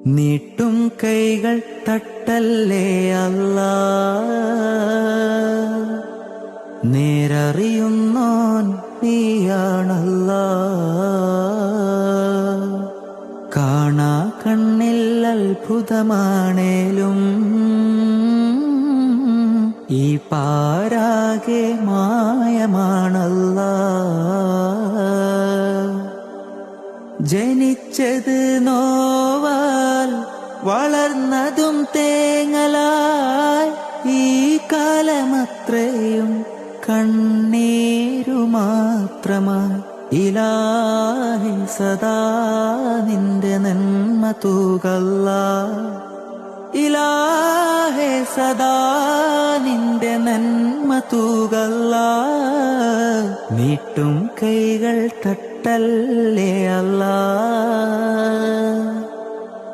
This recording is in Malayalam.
നീട്ടും കൈകൾ തട്ടല്ലേ അല്ലാ, നേരറിയുന്നോൻ നീയാണല്ലാ. കാണാ കണ്ണിൽ അത്ഭുതമാണേലും ഈ പാരാകെ മായമാണല്ലാ. ജനിച്ചത് നോവാൽ വളർന്നതും തേങ്ങലായി, ഈ കാലമത്രയും കണ്ണീരു മാത്രമായി. ഇലാഹി സദാ നിന്റെ നന്മ തൂകല്ലാ, ഇലാഹെ സദാ നിന്റെ നന്മ തൂകല്ലാ. നീട്ടും കൈകൾ തട്ടല്ലേ അല്ലാ.